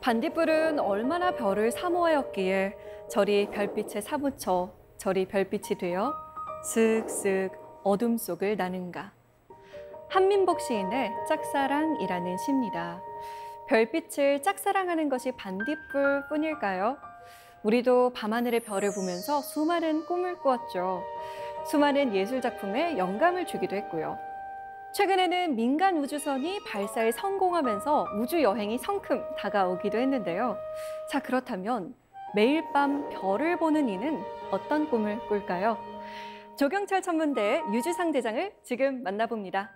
반딧불은 얼마나 별을 사모하였기에 저리 별빛에 사무쳐 저리 별빛이 되어 슥슥 어둠 속을 나는가. 한민복 시인의 짝사랑이라는 시입니다. 별빛을 짝사랑하는 것이 반딧불 뿐일까요? 우리도 밤하늘의 별을 보면서 수많은 꿈을 꾸었죠. 수많은 예술 작품에 영감을 주기도 했고요. 최근에는 민간 우주선이 발사에 성공하면서 우주 여행이 성큼 다가오기도 했는데요. 자, 그렇다면 매일 밤 별을 보는 이는 어떤 꿈을 꿀까요? 조경철 천문대의 유주상 대장을 지금 만나봅니다.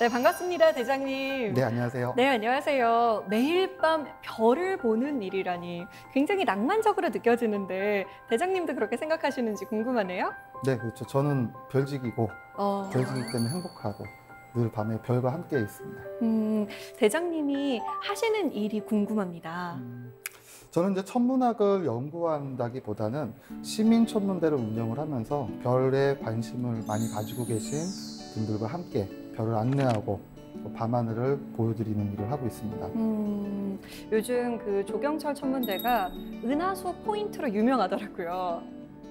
네, 반갑습니다, 대장님. 네, 안녕하세요. 네, 안녕하세요. 매일 밤 별을 보는 일이라니 굉장히 낭만적으로 느껴지는데 대장님도 그렇게 생각하시는지 궁금하네요. 네, 그렇죠. 저는 별직이고 별직이기 때문에 행복하고 늘 밤에 별과 함께 있습니다. 대장님이 하시는 일이 궁금합니다. 저는 이제 천문학을 연구한다기보다는 시민천문대를 운영을 하면서 별에 관심을 많이 가지고 계신 분들과 함께 별을 안내하고 밤하늘을 보여드리는 일을 하고 있습니다. 요즘 그 조경철 천문대가 은하수 포인트로 유명하더라고요.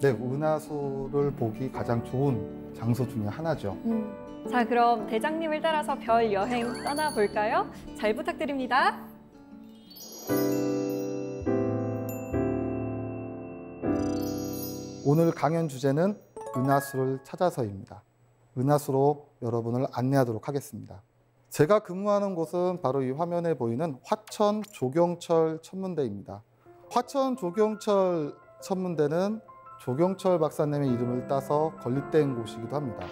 네, 은하수를 보기 가장 좋은 장소 중에 하나죠. 자, 그럼 대장님을 따라서 별 여행 떠나볼까요? 잘 부탁드립니다. 오늘 강연 주제는 은하수를 찾아서입니다. 은하수로 여러분을 안내하도록 하겠습니다. 제가 근무하는 곳은 바로 이 화면에 보이는 화천 조경철 천문대입니다. 화천 조경철 천문대는 조경철 박사님의 이름을 따서 건립된 곳이기도 합니다.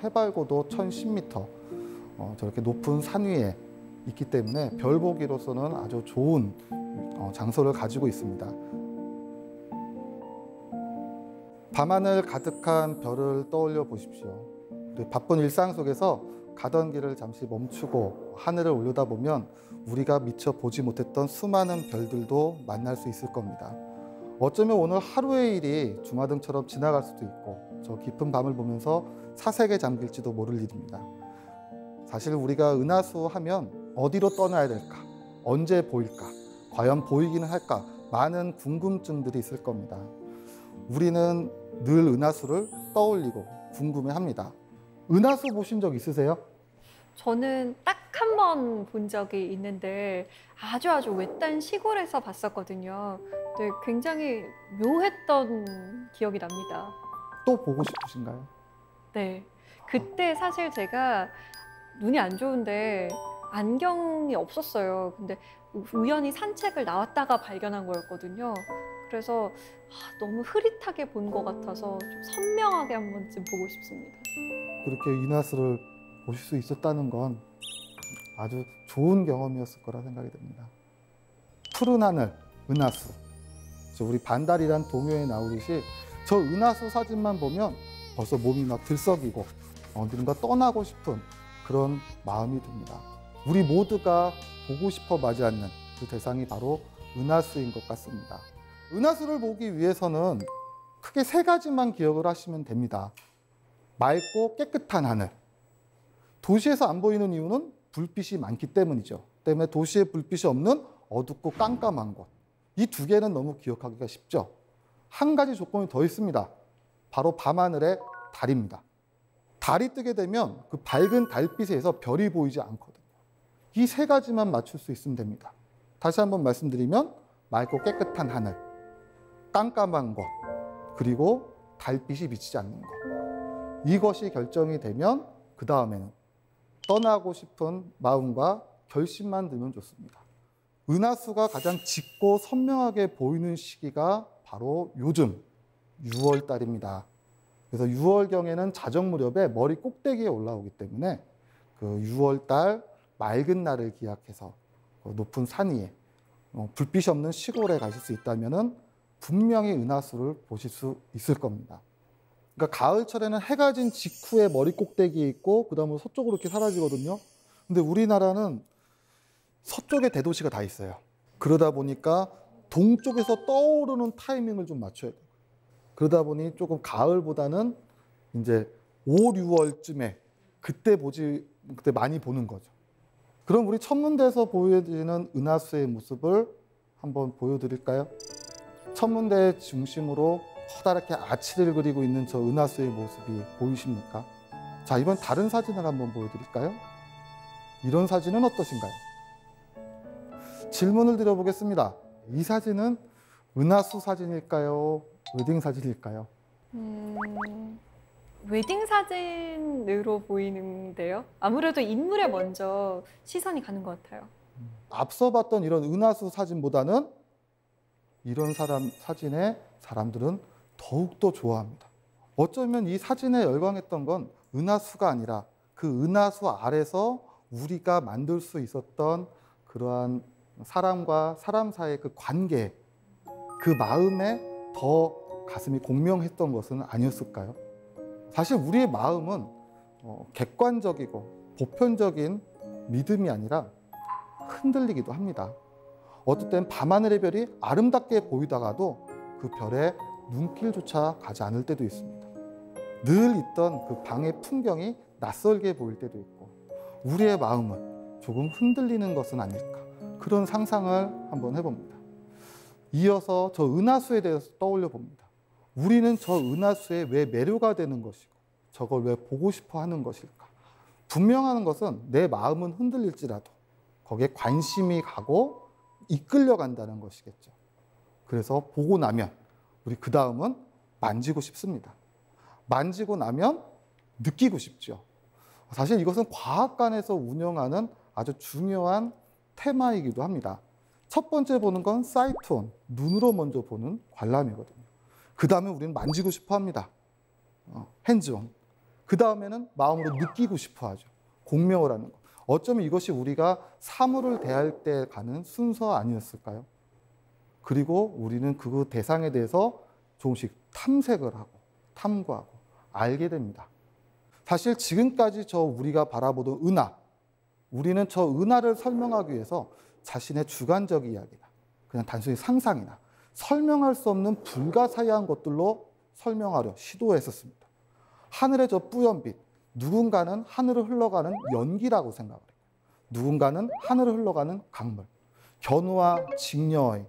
해발고도 1010m, 저렇게 높은 산 위에 있기 때문에 별 보기로서는 아주 좋은 장소를 가지고 있습니다. 밤하늘 가득한 별을 떠올려 보십시오. 우리 바쁜 일상 속에서 가던 길을 잠시 멈추고 하늘을 올려다보면 우리가 미처 보지 못했던 수많은 별들도 만날 수 있을 겁니다. 어쩌면 오늘 하루의 일이 주마등처럼 지나갈 수도 있고 저 깊은 밤을 보면서 사색에 잠길지도 모를 일입니다. 사실 우리가 은하수 하면 어디로 떠나야 될까? 언제 보일까? 과연 보이기는 할까? 많은 궁금증들이 있을 겁니다. 우리는 늘 은하수를 떠올리고 궁금해합니다. 은하수 보신 적 있으세요? 저는 딱 한 번 본 적이 있는데 아주 외딴 시골에서 봤었거든요. 근데 굉장히 묘했던 기억이 납니다. 또 보고 싶으신가요? 네, 그때 사실 제가 눈이 안 좋은데 안경이 없었어요. 근데 우연히 산책을 나왔다가 발견한 거였거든요. 그래서 너무 흐릿하게 본 것 같아서 좀 선명하게 한 번쯤 보고 싶습니다. 그렇게 은하수를 보실 수 있었다는 건 아주 좋은 경험이었을 거라 생각이 듭니다. 푸른 하늘, 은하수. 우리 반달이란 동요에 나오듯이 저 은하수 사진만 보면 벌써 몸이 막 들썩이고 어디론가 떠나고 싶은 그런 마음이 듭니다. 우리 모두가 보고 싶어 마지 않는 그 대상이 바로 은하수인 것 같습니다. 은하수를 보기 위해서는 크게 세 가지만 기억을 하시면 됩니다. 맑고 깨끗한 하늘. 도시에서 안 보이는 이유는 불빛이 많기 때문이죠. 때문에 도시에 불빛이 없는 어둡고 깜깜한 곳. 이 두 개는 너무 기억하기가 쉽죠. 한 가지 조건이 더 있습니다. 바로 밤하늘의 달입니다. 달이 뜨게 되면 그 밝은 달빛에서 별이 보이지 않거든요. 이 세 가지만 맞출 수 있으면 됩니다. 다시 한번 말씀드리면 맑고 깨끗한 하늘, 깜깜한 곳, 그리고 달빛이 비치지 않는 것. 이것이 결정이 되면 그 다음에는 떠나고 싶은 마음과 결심만 들면 좋습니다. 은하수가 가장 짙고 선명하게 보이는 시기가 바로 요즘 6월 달입니다. 그래서 6월경에는 자정 무렵에 머리 꼭대기에 올라오기 때문에 그 6월 달 맑은 날을 기약해서 높은 산 위에 불빛이 없는 시골에 가실 수 있다면 분명히 은하수를 보실 수 있을 겁니다. 그러니까 가을철에는 해가 진 직후에 머리 꼭대기에 있고 그 다음으로 서쪽으로 이렇게 사라지거든요. 근데 우리나라는 서쪽에 대도시가 다 있어요. 그러다 보니까 동쪽에서 떠오르는 타이밍을 좀 맞춰야 돼요. 그러다 보니 조금 가을보다는 이제 5, 6월쯤에 그때 많이 보는 거죠. 그럼 우리 천문대에서 보여지는 은하수의 모습을 한번 보여드릴까요? 천문대 중심으로 커다랗게 아치를 그리고 있는 저 은하수의 모습이 보이십니까? 자, 이번 다른 사진을 한번 보여드릴까요? 이런 사진은 어떠신가요? 질문을 드려보겠습니다. 이 사진은 은하수 사진일까요? 웨딩 사진일까요? 웨딩 사진으로 보이는데요. 아무래도 인물에 먼저 시선이 가는 것 같아요. 앞서 봤던 이런 은하수 사진보다는 이런 사진에 사람들은 더욱더 좋아합니다. 어쩌면 이 사진에 열광했던 건 은하수가 아니라 그 은하수 아래서 우리가 만들 수 있었던 그러한 사람과 사람 사이의 그 관계, 그 마음에 더 가슴이 공명했던 것은 아니었을까요? 사실 우리의 마음은 객관적이고 보편적인 믿음이 아니라 흔들리기도 합니다. 어떨 땐 밤하늘의 별이 아름답게 보이다가도 그 별에 눈길조차 가지 않을 때도 있습니다. 늘 있던 그 방의 풍경이 낯설게 보일 때도 있고 우리의 마음은 조금 흔들리는 것은 아닐까, 그런 상상을 한번 해봅니다. 이어서 저 은하수에 대해서 떠올려 봅니다. 우리는 저 은하수에 왜 매료가 되는 것이고 저걸 왜 보고 싶어 하는 것일까? 분명한 것은 내 마음은 흔들릴지라도 거기에 관심이 가고 이끌려 간다는 것이겠죠. 그래서 보고 나면 우리 그 다음은 만지고 싶습니다. 만지고 나면 느끼고 싶죠. 사실 이것은 과학관에서 운영하는 아주 중요한 테마이기도 합니다. 첫 번째 보는 건 사이트온, 눈으로 먼저 보는 관람이거든요. 그 다음에 우리는 만지고 싶어 합니다. 핸즈온. 그 다음에는 마음으로 느끼고 싶어 하죠. 공명을 하는 것. 어쩌면 이것이 우리가 사물을 대할 때 가는 순서 아니었을까요? 그리고 우리는 그 대상에 대해서 조금씩 탐색을 하고 탐구하고 알게 됩니다. 사실 지금까지 우리가 바라보던 은하, 우리는 저 은하를 설명하기 위해서 자신의 주관적 이야기나 그냥 단순히 상상이나 설명할 수 없는 불가사의한 것들로 설명하려 시도했었습니다. 하늘의 저 뿌연빛, 누군가는 하늘을 흘러가는 연기라고 생각을 해요. 누군가는 하늘을 흘러가는 강물, 견우와 직녀의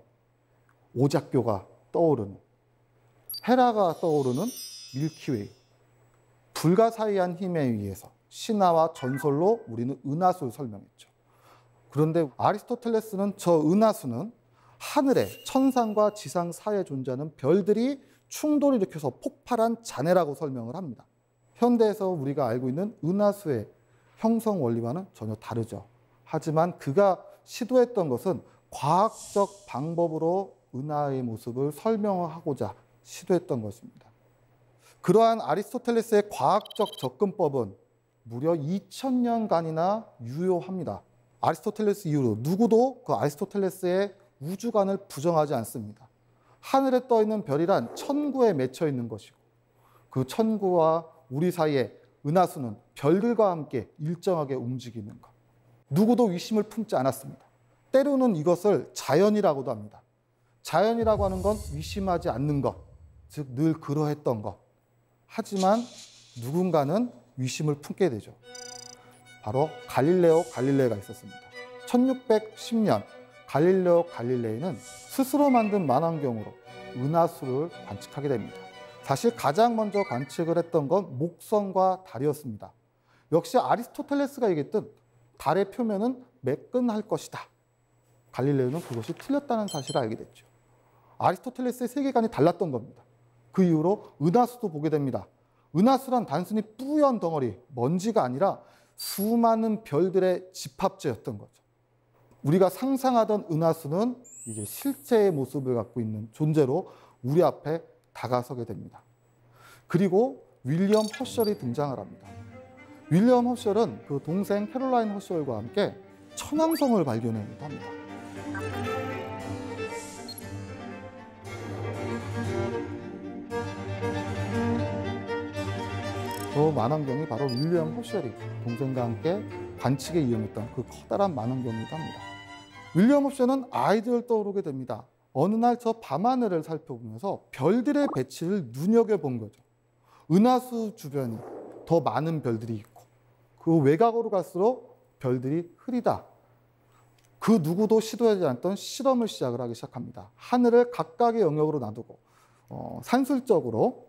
오작교가 떠오르는, 헤라가 떠오르는 밀키웨이, 불가사의한 힘에 의해서 신화와 전설로 우리는 은하수를 설명했죠. 그런데 아리스토텔레스는 저 은하수는 하늘에 천상과 지상 사이에 존재하는 별들이 충돌을 일으켜서 폭발한 잔해라고 설명을 합니다. 현대에서 우리가 알고 있는 은하수의 형성 원리와는 전혀 다르죠. 하지만 그가 시도했던 것은 과학적 방법으로 은하의 모습을 설명하고자 시도했던 것입니다. 그러한 아리스토텔레스의 과학적 접근법은 무려 2000년간이나 유효합니다. 아리스토텔레스 이후로 누구도 그 아리스토텔레스의 우주관을 부정하지 않습니다. 하늘에 떠 있는 별이란 천구에 맺혀 있는 것이고 그 천구와 우리 사이에 은하수는 별들과 함께 일정하게 움직이는 것. 누구도 의심을 품지 않았습니다. 때로는 이것을 자연이라고도 합니다. 자연이라고 하는 건 의심하지 않는 것, 즉 늘 그러했던 것. 하지만 누군가는 의심을 품게 되죠. 바로 갈릴레오 갈릴레이가 있었습니다. 1610년 갈릴레오 갈릴레이는 스스로 만든 망원경으로 은하수를 관측하게 됩니다. 사실 가장 먼저 관측을 했던 건 목성과 달이었습니다. 역시 아리스토텔레스가 얘기했듯 달의 표면은 매끈할 것이다. 갈릴레오는 그것이 틀렸다는 사실을 알게 됐죠. 아리스토텔레스의 세계관이 달랐던 겁니다. 그 이후로 은하수도 보게 됩니다. 은하수란 단순히 뿌연 덩어리, 먼지가 아니라 수많은 별들의 집합체였던 거죠. 우리가 상상하던 은하수는 이제 실제의 모습을 갖고 있는 존재로 우리 앞에 다가서게 됩니다. 그리고 윌리엄 허셜이 등장을 합니다. 윌리엄 허셜은 그 동생 캐롤라인 허셜과 함께 천왕성을 발견하기도 합니다. 저 만원경이 바로 윌리엄 허셜이 동생과 함께 관측에 이용했던 그 커다란 만원경이기도 합니다. 윌리엄 허셜은 아이디어를 떠오르게 됩니다. 어느 날 저 밤하늘을 살펴보면서 별들의 배치를 눈여겨본 거죠. 은하수 주변이 더 많은 별들이 있고 그 외곽으로 갈수록 별들이 흐리다. 그 누구도 시도하지 않던 실험을 시작을 하기 시작합니다. 하늘을 각각의 영역으로 놔두고 산술적으로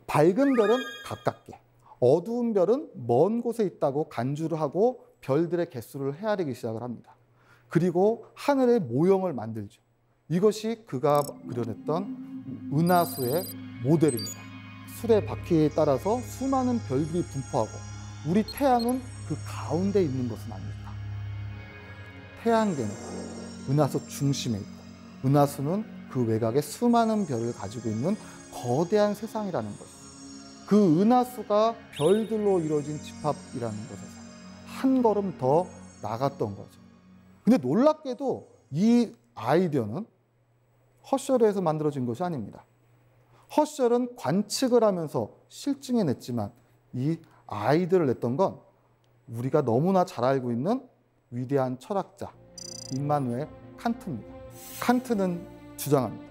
밝은 별은 가깝게, 어두운 별은 먼 곳에 있다고 간주를 하고 별들의 개수를 헤아리기 시작을 합니다. 그리고 하늘의 모형을 만들죠. 이것이 그가 그려냈던 은하수의 모델입니다. 수레 바퀴에 따라서 수많은 별들이 분포하고 우리 태양은 그 가운데 있는 것은 아닐까. 태양계는 은하수 중심에 있고 은하수는 그 외곽에 수많은 별을 가지고 있는 거대한 세상이라는 것. 그 은하수가 별들로 이루어진 집합이라는 것에서 한 걸음 더 나갔던 거죠. 근데 놀랍게도 이 아이디어는 허셜에서 만들어진 것이 아닙니다. 허셜은 관측을 하면서 실증해냈지만 이 아이디어를 냈던 건 우리가 너무나 잘 알고 있는 위대한 철학자 임마누엘 칸트입니다. 칸트는 주장합니다.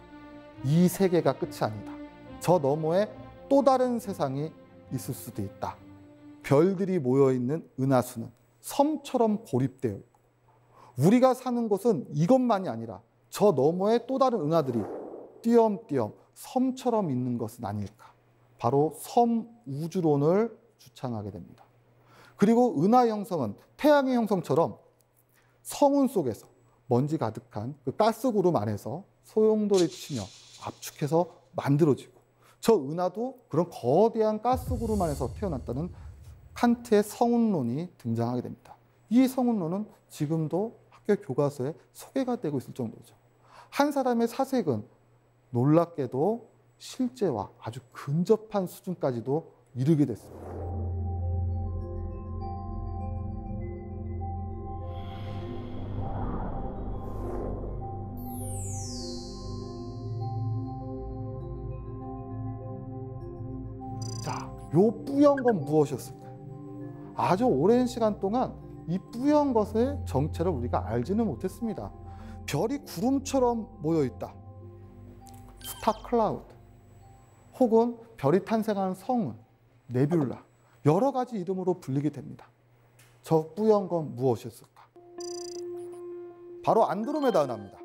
이 세계가 끝이 아니다. 저 너머에 또 다른 세상이 있을 수도 있다. 별들이 모여있는 은하수는 섬처럼 고립되어 있고 우리가 사는 곳은 이것만이 아니라 저 너머에 또 다른 은하들이 띄엄띄엄 섬처럼 있는 것은 아닐까. 바로 섬 우주론을 주창하게 됩니다. 그리고 은하 형성은 태양의 형성처럼 성운 속에서 먼지 가득한 그 가스구름 안에서 소용돌이 치며 압축해서 만들어지고 저 은하도 그런 거대한 가스구름 안에서 태어났다는 칸트의 성운론이 등장하게 됩니다. 이 성운론은 지금도 학교 교과서에 소개가 되고 있을 정도죠. 한 사람의 사색은 놀랍게도 실제와 아주 근접한 수준까지도 이르게 됐습니다. 자, 요 뿌연 건 무엇이었을까요? 아주 오랜 시간 동안 이 뿌연 것의 정체를 우리가 알지는 못했습니다. 별이 구름처럼 모여있다. 스타 클라우드. 혹은 별이 탄생한 성운, 네뷸라. 여러 가지 이름으로 불리게 됩니다. 저 뿌연 건 무엇이었을까? 바로 안드로메다 은하입니다.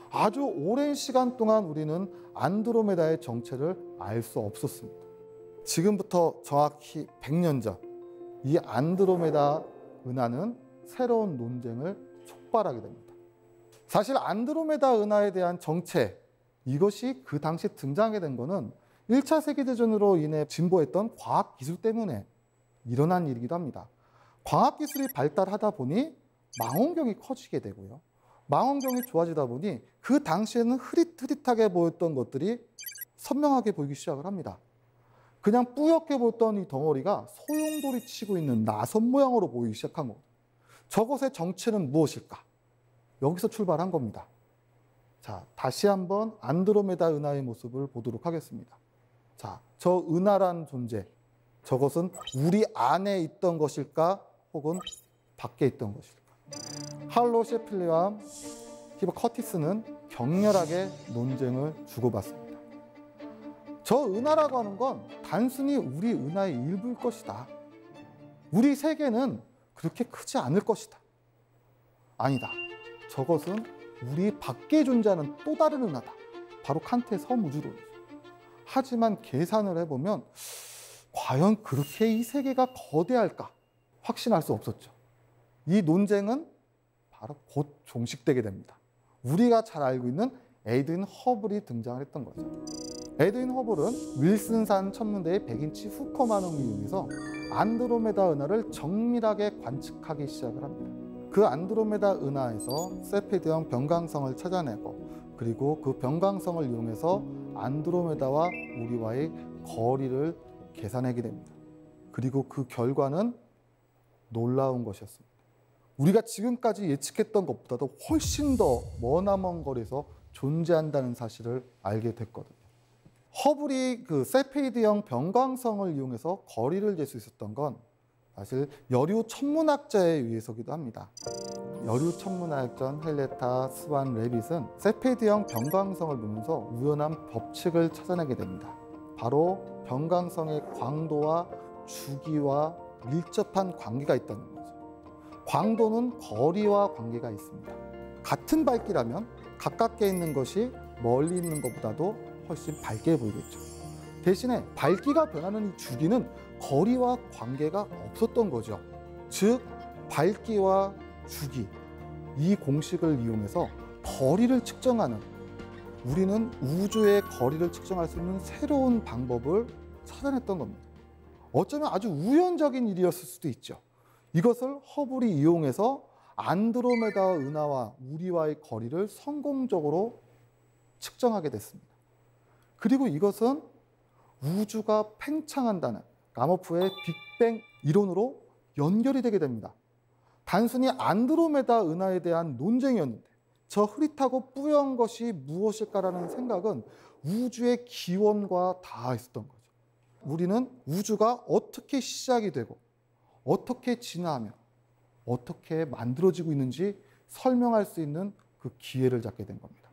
아주 오랜 시간 동안 우리는 안드로메다의 정체를 알 수 없었습니다. 지금부터 정확히 100년 전 이 안드로메다 은하는 새로운 논쟁을 촉발하게 됩니다. 사실 안드로메다 은하에 대한 정체, 이것이 그 당시 등장하게 된 것은 1차 세계대전으로 인해 진보했던 과학기술 때문에 일어난 일이기도 합니다. 과학기술이 발달하다 보니 망원경이 커지게 되고요. 망원경이 좋아지다 보니 그 당시에는 흐릿흐릿하게 보였던 것들이 선명하게 보이기 시작을 합니다. 그냥 뿌옇게 보였던 이 덩어리가 소용돌이 치고 있는 나선 모양으로 보이기 시작한 겁니다. 저것의 정체는 무엇일까? 여기서 출발한 겁니다. 자, 다시 한번 안드로메다 은하의 모습을 보도록 하겠습니다. 자, 저 은하란 존재, 저것은 우리 안에 있던 것일까? 혹은 밖에 있던 것일까? 할로 셰필리와 히버 커티스는 격렬하게 논쟁을 주고받습니다. 저 은하라고 하는 건 단순히 우리 은하의 일부일 것이다. 우리 세계는 그렇게 크지 않을 것이다. 아니다. 저것은 우리 밖에 존재하는 또 다른 은하다. 바로 칸트의 섬우주론이죠. 하지만 계산을 해보면 과연 그렇게 이 세계가 거대할까? 확신할 수 없었죠. 이 논쟁은 바로 곧 종식되게 됩니다. 우리가 잘 알고 있는 에드윈 허블이 등장을 했던 거죠. 에드윈 허블은 윌슨산 천문대의 100인치 후커만원을 이용해서 안드로메다 은하를 정밀하게 관측하기 시작을 합니다. 그 안드로메다 은하에서 세페드형 변광성을 찾아내고 그리고 그 변광성을 이용해서 안드로메다와 우리와의 거리를 계산하게 됩니다. 그리고 그 결과는 놀라운 것이었습니다. 우리가 지금까지 예측했던 것보다도 훨씬 더 머나먼 거리에서 존재한다는 사실을 알게 됐거든요. 허블이 그 세페이드형 변광성을 이용해서 거리를 잴 수 있었던 건 사실 여류 천문학자에 의해서기도 합니다. 여류 천문학자 헬레타 스완 레빗은 세페이드형 변광성을 보면서 우연한 법칙을 찾아내게 됩니다. 바로 변광성의 광도와 주기와 밀접한 관계가 있다는 거죠. 광도는 거리와 관계가 있습니다. 같은 밝기라면 가깝게 있는 것이 멀리 있는 것보다도 훨씬 밝게 보이겠죠. 대신에 밝기가 변하는 이 주기는 거리와 관계가 없었던 거죠. 즉, 밝기와 주기, 이 공식을 이용해서 거리를 측정하는, 우리는 우주의 거리를 측정할 수 있는 새로운 방법을 찾아냈던 겁니다. 어쩌면 아주 우연적인 일이었을 수도 있죠. 이것을 허블이 이용해서 안드로메다 은하와 우리와의 거리를 성공적으로 측정하게 됐습니다. 그리고 이것은 우주가 팽창한다는 가모프의 빅뱅 이론으로 연결이 되게 됩니다. 단순히 안드로메다 은하에 대한 논쟁이었는데 저 흐릿하고 뿌연 것이 무엇일까라는 생각은 우주의 기원과 닿아있었던 거죠. 우리는 우주가 어떻게 시작이 되고 어떻게 진화하며 어떻게 만들어지고 있는지 설명할 수 있는 그 기회를 잡게 된 겁니다.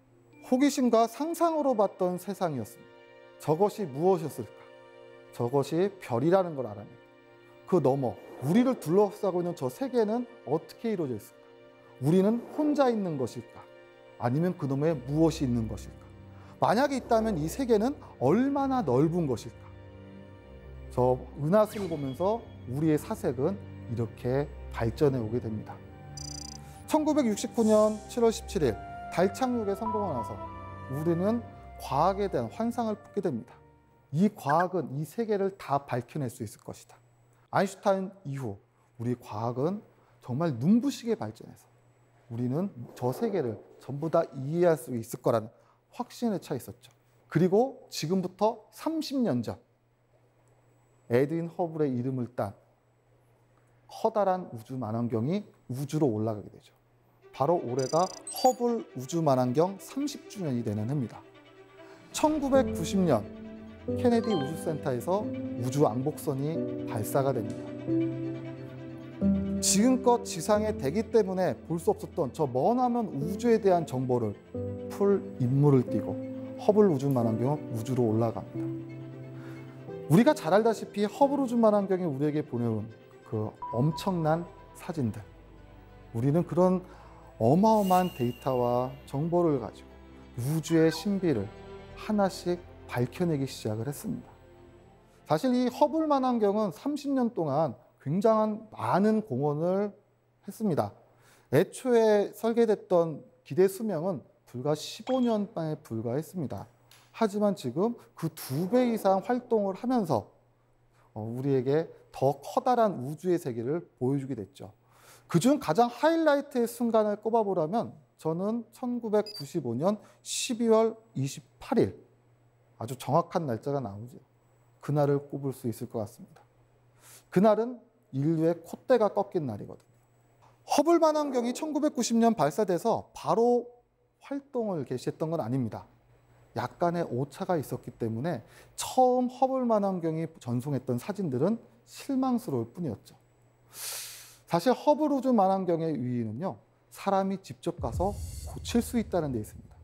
호기심과 상상으로 봤던 세상이었습니다. 저것이 무엇이었을까? 저것이 별이라는 걸 알아내고 그 너머 우리를 둘러싸고 있는 저 세계는 어떻게 이루어져 있을까? 우리는 혼자 있는 것일까? 아니면 그놈에 무엇이 있는 것일까? 만약에 있다면 이 세계는 얼마나 넓은 것일까? 저 은하수를 보면서 우리의 사색은 이렇게 발전해 오게 됩니다. 1969년 7월 17일 달 착륙에 성공하고 나서 우리는 과학에 대한 환상을 품게 됩니다. 이 과학은 이 세계를 다 밝혀낼 수 있을 것이다. 아인슈타인 이후 우리 과학은 정말 눈부시게 발전해서 우리는 저 세계를 전부 다 이해할 수 있을 거라는 확신에 차 있었죠. 그리고 지금부터 30년 전 에드윈 허블의 이름을 딴 커다란 우주 만원경이 우주로 올라가게 되죠. 바로 올해가 허블 우주 만원경 30주년이 되는 해입니다. 1990년 케네디 우주센터에서 우주 왕복선이 발사가 됩니다. 지금껏 지상의 대기 때문에 볼 수 없었던 저 머나먼 우주에 대한 정보를 풀 임무를 띠고 허블 우주 만원경은 우주로 올라갑니다. 우리가 잘 알다시피 허블 우주 만원경이 우리에게 보내온 그 엄청난 사진들, 우리는 그런 어마어마한 데이터와 정보를 가지고 우주의 신비를 하나씩 밝혀내기 시작을 했습니다. 사실 이 허블 만원경은 30년 동안 굉장한 많은 공헌을 했습니다. 애초에 설계됐던 기대 수명은 불과 15년에 불과했습니다. 하지만 지금 그 2배 이상 활동을 하면서 우리에게 더 커다란 우주의 세계를 보여주게 됐죠. 그중 가장 하이라이트의 순간을 꼽아보라면 저는 1995년 12월 28일, 아주 정확한 날짜가 나오죠. 그날을 꼽을 수 있을 것 같습니다. 그날은 인류의 콧대가 꺾인 날이거든요. 허블 만원경이 1990년 발사돼서 바로 활동을 개시했던 건 아닙니다. 약간의 오차가 있었기 때문에 처음 허블 만원경이 전송했던 사진들은 실망스러울 뿐이었죠. 사실 허블 우주 만원경의 유의는요, 사람이 직접 가서 고칠 수 있다는 데 있습니다.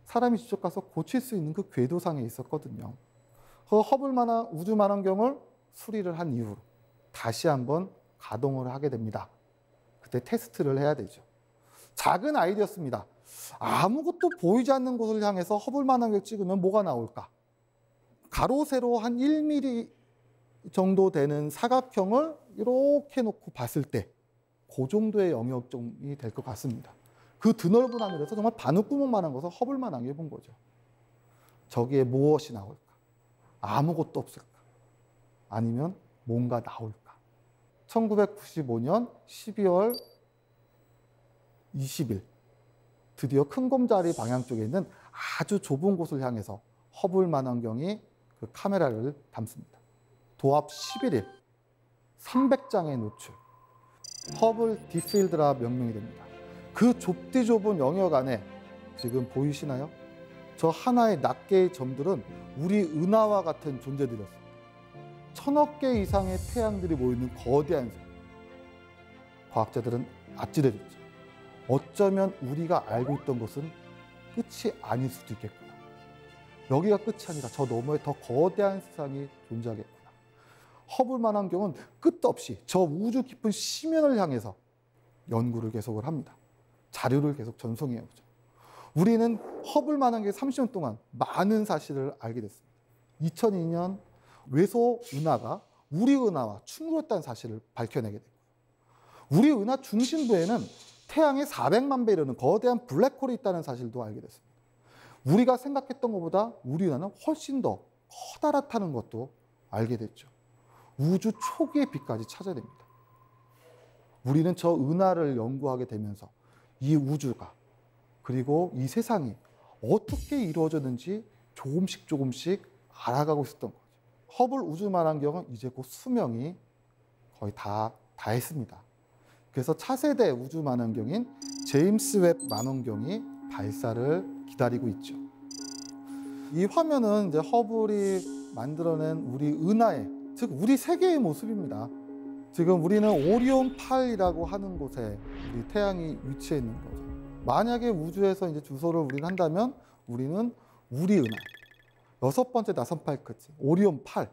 사람이 직접 가서 고칠 수 있는 그 궤도상에 있었거든요. 그 허블 우주 만원경을 수리를 한 이후 다시 한번 가동을 하게 됩니다. 그때 테스트를 해야 되죠. 작은 아이디어였습니다. 아무것도 보이지 않는 곳을 향해서 허블 만원경 찍으면 뭐가 나올까? 가로 세로 한 1mm 정도 되는 사각형을 이렇게 놓고 봤을 때 그 정도의 영역점이 될 것 같습니다. 그 드넓은 하늘에서 정말 바늘구멍만한 것을 허블 만원경에 본 거죠. 저기에 무엇이 나올까? 아무것도 없을까? 아니면 뭔가 나올까? 1995년 12월 20일 드디어 큰 곰자리 방향 쪽에 있는 아주 좁은 곳을 향해서 허블 망원경이 그 카메라를 담습니다. 도합 11일 300장의 노출, 허블 딥필드라 명명이 됩니다. 그 좁디 좁은 영역 안에 지금 보이시나요? 저 하나의 낱개의 점들은 우리 은하와 같은 존재들이었습니다. 1000억 개 이상의 태양들이 모이는 거대한 색. 과학자들은 아찔해졌죠. 어쩌면 우리가 알고 있던 것은 끝이 아닐 수도 있겠구나. 여기가 끝이 아니라 저 너머에 더 거대한 세상이 존재하겠구나. 허블 망원경은 끝없이 저 우주 깊은 심연을 향해서 연구를 계속을 합니다. 자료를 계속 전송해 오죠. 우리는 허블 망원경 30년 동안 많은 사실을 알게 됐습니다. 2002년 외소 은하가 우리 은하와 충돌했다는 사실을 밝혀내게 됐고, 우리 은하 중심부에는 태양의 400만 배 이르는 거대한 블랙홀이 있다는 사실도 알게 됐습니다. 우리가 생각했던 것보다 우리 은하는 훨씬 더 커다랗다는 것도 알게 됐죠. 우주 초기의 빛까지 찾아야 됩니다. 우리는 저 은하를 연구하게 되면서 이 우주가, 그리고 이 세상이 어떻게 이루어졌는지 조금씩 알아가고 있었던 거죠. 허블 우주 망원경은 이제 곧 수명이 거의 다 했습니다. 그래서 차세대 우주 망원경인 제임스 웹 망원경이 발사를 기다리고 있죠. 이 화면은 이제 허블이 만들어낸 우리 은하의, 즉 우리 세계의 모습입니다. 지금 우리는 오리온 8이라고 하는 곳에 우리 태양이 위치해 있는 거죠. 만약에 우주에서 이제 주소를 우리는 한다면 우리는 우리 은하, 6번째 나선팔 끝이 오리온 8,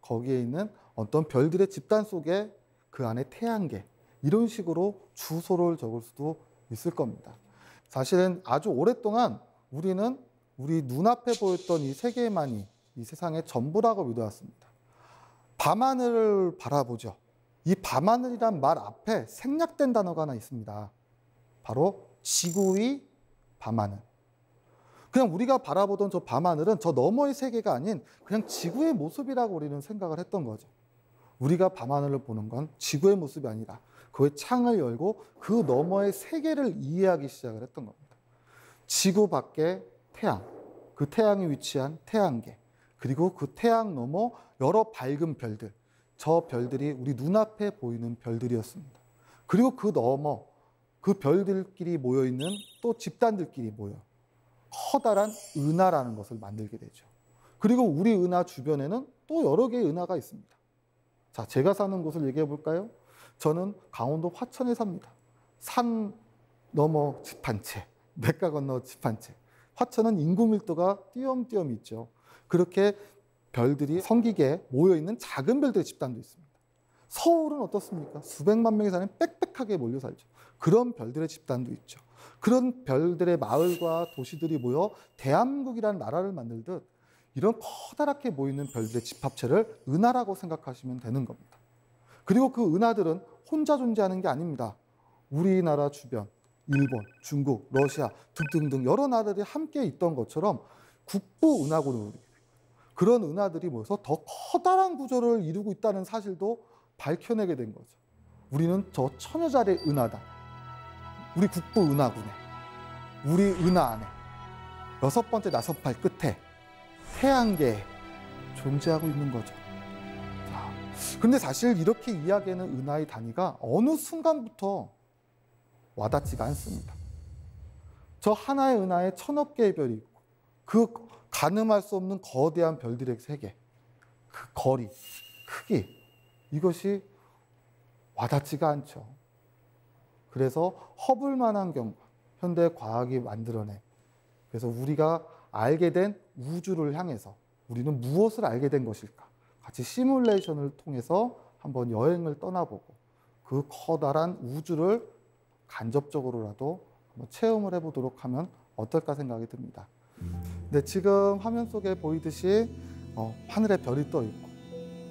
거기에 있는 어떤 별들의 집단 속에 그 안에 태양계, 이런 식으로 주소를 적을 수도 있을 겁니다. 사실은 아주 오랫동안 우리는 우리 눈앞에 보였던 이 세계만이 이 세상의 전부라고 믿어왔습니다. 밤하늘을 바라보죠. 이 밤하늘이란 말 앞에 생략된 단어가 하나 있습니다. 바로 지구의 밤하늘. 그냥 우리가 바라보던 저 밤하늘은 저 너머의 세계가 아닌 그냥 지구의 모습이라고 우리는 생각을 했던 거죠. 우리가 밤하늘을 보는 건 지구의 모습이 아니라 그의 창을 열고 그 너머의 세계를 이해하기 시작을 했던 겁니다. 지구 밖에 태양, 그 태양이 위치한 태양계, 그리고 그 태양 너머 여러 밝은 별들, 저 별들이 우리 눈앞에 보이는 별들이었습니다. 그리고 그 너머, 그 별들끼리 모여있는 또 집단들끼리 모여 커다란 은하라는 것을 만들게 되죠. 그리고 우리 은하 주변에는 또 여러 개의 은하가 있습니다. 자, 제가 사는 곳을 얘기해 볼까요? 저는 강원도 화천에 삽니다. 산 너머 집 한 채, 냇가 건너 집 한 채. 화천은 인구 밀도가 띄엄띄엄 있죠. 그렇게 별들이 성기게 모여있는 작은 별들의 집단도 있습니다. 서울은 어떻습니까? 수백만 명이 사는 빽빽하게 몰려 살죠. 그런 별들의 집단도 있죠. 그런 별들의 마을과 도시들이 모여 대한민국이라는 나라를 만들듯 이런 커다랗게 모이는 별들의 집합체를 은하라고 생각하시면 되는 겁니다. 그리고 그 은하들은 혼자 존재하는 게 아닙니다. 우리나라 주변, 일본, 중국, 러시아 등등등 여러 나라들이 함께 있던 것처럼 국부 은하군을, 그런 은하들이 모여서 더 커다란 구조를 이루고 있다는 사실도 밝혀내게 된 거죠. 우리는 저 천여자리 은하다. 우리 국부 은하군에, 우리 은하 안에, 6번째 나선팔 끝에 태양계에 존재하고 있는 거죠. 자, 근데 사실 이렇게 이야기하는 은하의 단위가 어느 순간부터 와닿지가 않습니다. 저 하나의 은하에 1000억 개의 별이 있고 그 가늠할 수 없는 거대한 별들의 세계, 그 거리, 크기, 이것이 와닿지가 않죠. 그래서 허블 망원경과 현대 과학이 만들어낸, 그래서 우리가 알게 된 우주를 향해서 우리는 무엇을 알게 된 것일까? 같이 시뮬레이션을 통해서 한번 여행을 떠나보고 그 커다란 우주를 간접적으로라도 한번 체험을 해보도록 하면 어떨까 생각이 듭니다. 근데 지금 화면 속에 보이듯이 하늘에 별이 떠 있고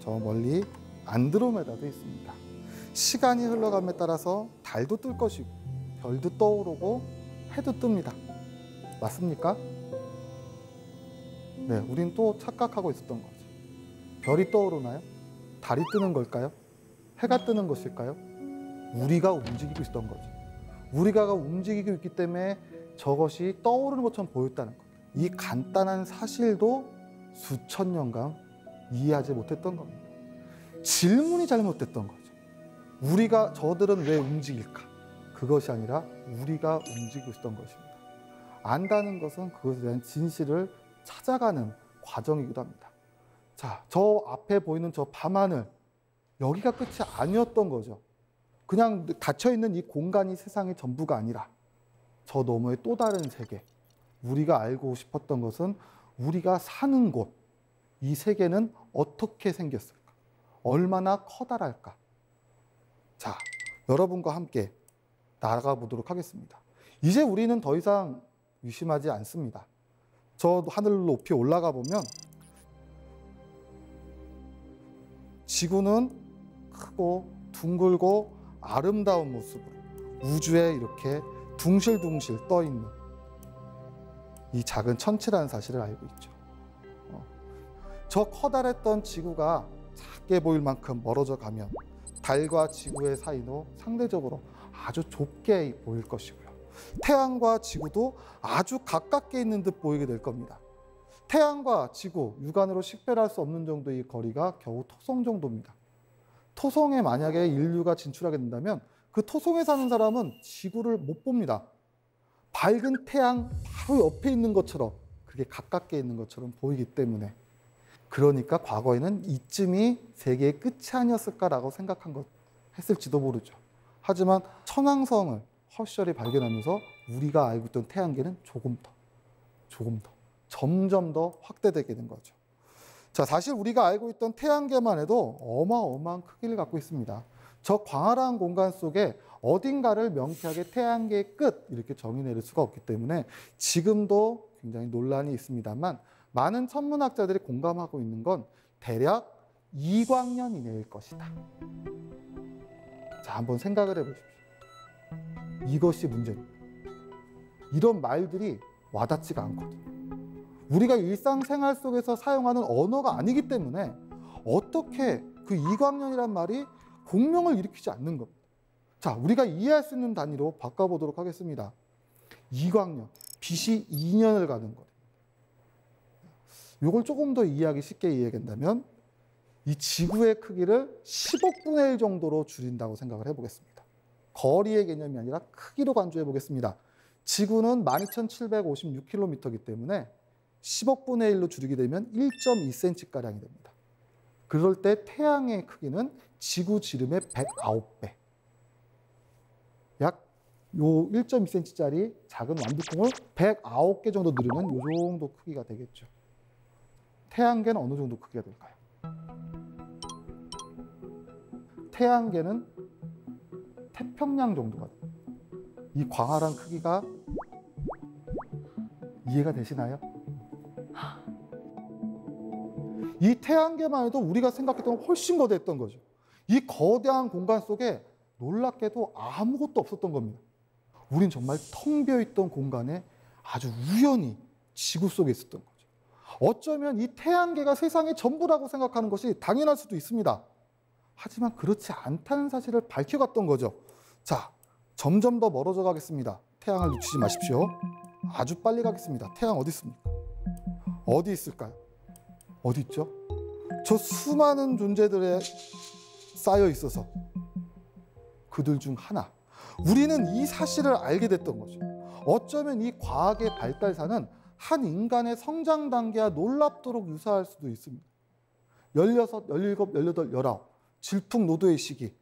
저 멀리 안드로메다도 있습니다. 시간이 흘러감에 따라서 달도 뜰 것이고 별도 떠오르고 해도 뜹니다. 맞습니까? 네, 우린 또 착각하고 있었던 거죠. 별이 떠오르나요? 달이 뜨는 걸까요? 해가 뜨는 것일까요? 우리가 움직이고 있었던 거죠. 우리가 움직이고 있기 때문에 저것이 떠오르는 것처럼 보였다는 것. 이 간단한 사실도 수천 년간 이해하지 못했던 겁니다. 질문이 잘못됐던 거죠. 저들은 왜 움직일까? 그것이 아니라 우리가 움직이고 있었던 것입니다. 안다는 것은 그것에 대한 진실을 찾아가는 과정이기도 합니다. 자, 저 앞에 보이는 저 밤하늘, 여기가 끝이 아니었던 거죠. 그냥 닫혀있는 이 공간이 세상의 전부가 아니라 저 너머의 또 다른 세계, 우리가 알고 싶었던 것은 우리가 사는 곳, 이 세계는 어떻게 생겼을까? 얼마나 커다랄까? 자, 여러분과 함께 나아가 보도록 하겠습니다. 이제 우리는 더 이상 의심하지 않습니다. 저 하늘 높이 올라가 보면 지구는 크고 둥글고 아름다운 모습으로 우주에 이렇게 둥실둥실 떠 있는 이 작은 천체라는 사실을 알고 있죠. 저 커다랬던 지구가 작게 보일 만큼 멀어져 가면 달과 지구의 사이도 상대적으로 아주 좁게 보일 것이고요. 태양과 지구도 아주 가깝게 있는 듯 보이게 될 겁니다. 태양과 지구, 육안으로 식별할 수 없는 정도의 거리가 겨우 토성 정도입니다. 토성에 만약에 인류가 진출하게 된다면 그 토성에 사는 사람은 지구를 못 봅니다. 밝은 태양 바로 옆에 있는 것처럼, 그게 가깝게 있는 것처럼 보이기 때문에, 그러니까 과거에는 이쯤이 세계의 끝이 아니었을까라고 했을지도 모르죠. 하지만 천왕성을 허쉬얼이 발견하면서 우리가 알고 있던 태양계는 조금 더, 점점 더 확대되게 된 거죠. 자, 사실 우리가 알고 있던 태양계만 해도 어마어마한 크기를 갖고 있습니다. 저 광활한 공간 속에 어딘가를 명쾌하게 태양계의 끝 이렇게 정의 내릴 수가 없기 때문에 지금도 굉장히 논란이 있습니다만, 많은 천문학자들이 공감하고 있는 건 대략 2광년 이내일 것이다. 자, 한번 생각을 해보십시오. 이것이 문제입니다. 이런 말들이 와닿지가 않거든요. 우리가 일상생활 속에서 사용하는 언어가 아니기 때문에 어떻게 그 2광년이란 말이 공명을 일으키지 않는 겁니다. 자, 우리가 이해할 수 있는 단위로 바꿔보도록 하겠습니다. 2광년, 빛이 2년을 가는 거예요. 이걸 조금 더 이해하기 쉽게 이해한다면 이 지구의 크기를 10억 분의 1 정도로 줄인다고 생각을 해보겠습니다. 거리의 개념이 아니라 크기로 간주해 보겠습니다. 지구는 12,756km이기 때문에 10억 분의 1로 줄이게 되면 1.2cm가량이 됩니다. 그럴 때 태양의 크기는 지구 지름의 109배. 약 요 1.2cm짜리 작은 완두콩을 109개 정도 누르면 요 정도 크기가 되겠죠. 태양계는 어느 정도 크기가 될까요? 태양계는 태평양 정도가 돼요. 이 광활한 크기가 이해가 되시나요? 이 태양계만 해도 우리가 생각했던 건 훨씬 거대했던 거죠. 이 거대한 공간 속에 놀랍게도 아무것도 없었던 겁니다. 우린 정말 텅 비어있던 공간에 아주 우연히 지구 속에 있었던 거죠. 어쩌면 이 태양계가 세상의 전부라고 생각하는 것이 당연할 수도 있습니다. 하지만 그렇지 않다는 사실을 밝혀갔던 거죠. 자, 점점 더 멀어져 가겠습니다. 태양을 놓치지 마십시오. 아주 빨리 가겠습니다. 태양 어디 있습니까? 어디 있을까요? 어디 있죠? 저 수많은 존재들에 쌓여 있어서 그들 중 하나, 우리는 이 사실을 알게 됐던 거죠. 어쩌면 이 과학의 발달사는 한 인간의 성장 단계와 놀랍도록 유사할 수도 있습니다. 16, 17, 18, 19 질풍노도의 시기,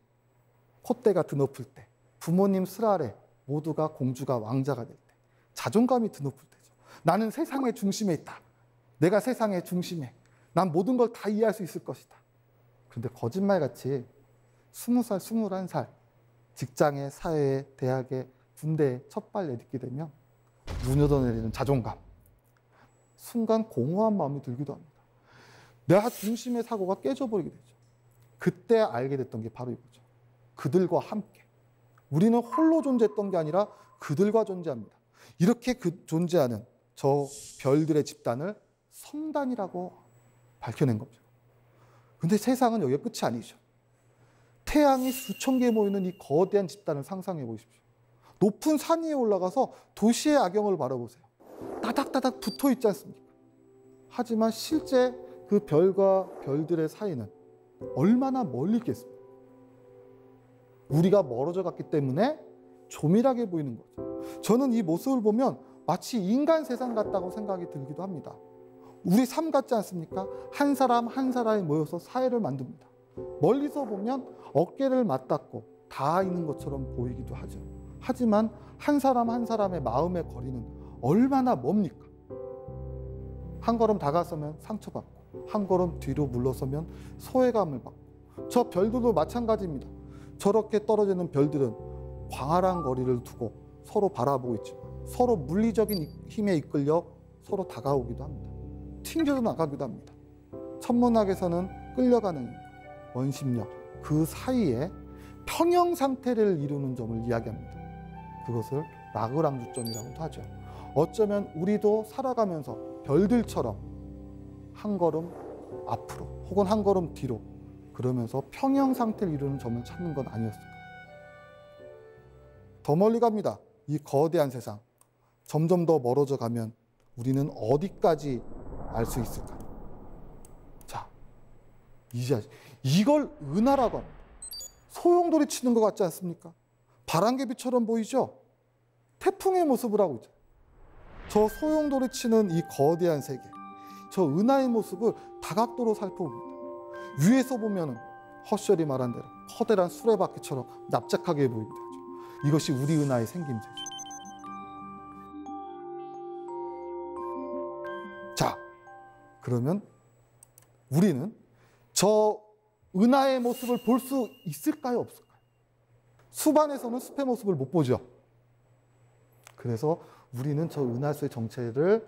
콧대가 드높을 때, 부모님 슬 아래 모두가 공주가 왕자가 될 때, 자존감이 드높을 때죠. 나는 세상의 중심에 있다. 내가 세상의 중심에, 난 모든 걸 다 이해할 수 있을 것이다. 그런데 거짓말같이 20살, 21살 직장에, 사회에, 대학에, 군대에 첫 발 내딛게 되면 무너져 내리는 자존감, 순간 공허한 마음이 들기도 합니다. 내 중심의 사고가 깨져버리게 되죠. 그때 알게 됐던 게 바로 이거죠. 그들과 함께. 우리는 홀로 존재했던 게 아니라 그들과 존재합니다. 이렇게 존재하는 저 별들의 집단을 성단이라고 밝혀낸 겁니다. 근데 세상은 여기가 끝이 아니죠. 태양이 수천 개 모이는 이 거대한 집단을 상상해 보십시오. 높은 산 위에 올라가서 도시의 야경을 바라보세요. 따닥따닥 붙어 있지 않습니까? 하지만 실제 그 별과 별들의 사이는 얼마나 멀리 있겠습니까? 우리가 멀어져 갔기 때문에 조밀하게 보이는 거죠. 저는 이 모습을 보면 마치 인간 세상 같다고 생각이 들기도 합니다. 우리 삶 같지 않습니까? 한 사람 한 사람이 모여서 사회를 만듭니다. 멀리서 보면 어깨를 맞닿고 닿아 있는 것처럼 보이기도 하죠. 하지만 한 사람 한 사람의 마음의 거리는 얼마나 멉니까? 한 걸음 다가서면 상처받고 한 걸음 뒤로 물러서면 소외감을 받고, 저 별들도 마찬가지입니다. 저렇게 떨어지는 별들은 광활한 거리를 두고 서로 바라보고 있지만 서로 물리적인 힘에 이끌려 서로 다가오기도 합니다. 튕겨서 나가기도 합니다. 천문학에서는 끌려가는 인간, 원심력, 그 사이에 평형 상태를 이루는 점을 이야기합니다. 그것을 라그랑주점이라고도 하죠. 어쩌면 우리도 살아가면서 별들처럼 한 걸음 앞으로 혹은 한 걸음 뒤로 그러면서 평형 상태를 이루는 점을 찾는 건 아니었을까. 더 멀리 갑니다. 이 거대한 세상. 점점 더 멀어져 가면 우리는 어디까지 알 수 있을까? 자, 이제 이걸 은하라고 합니다. 소용돌이 치는 것 같지 않습니까? 바람개비처럼 보이죠? 태풍의 모습을 하고 있죠. 저 소용돌이 치는 이 거대한 세계, 저 은하의 모습을 다각도로 살펴봅니다. 위에서 보면 허셜이 말한 대로 커다란 수레바퀴처럼 납작하게 보이기도 하죠. 이것이 우리 은하의 생김새죠. 자, 그러면 우리는 저 은하의 모습을 볼 수 있을까요, 없을까요? 숲안에서는 숲의 모습을 못 보죠. 그래서 우리는 저 은하수의 정체를